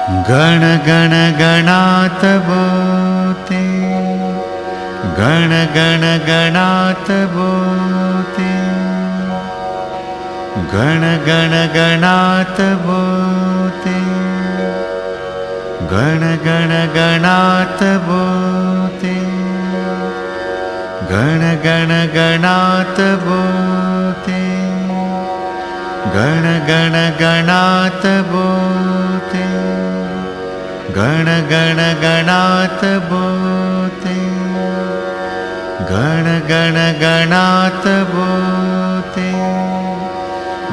गण गण गणात बोते, गण गण गणात बोते, गण गण गणात बोते, गण गण गणात बोते, गण गण गणात बोते, गण गण गणात बोते, गण गण गणात बोते, गण गण गणात बोते,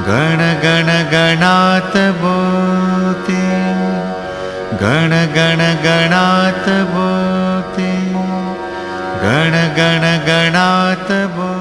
गण गण गणात बोते, गण गण गणात बोते, गण गण गणात बोते.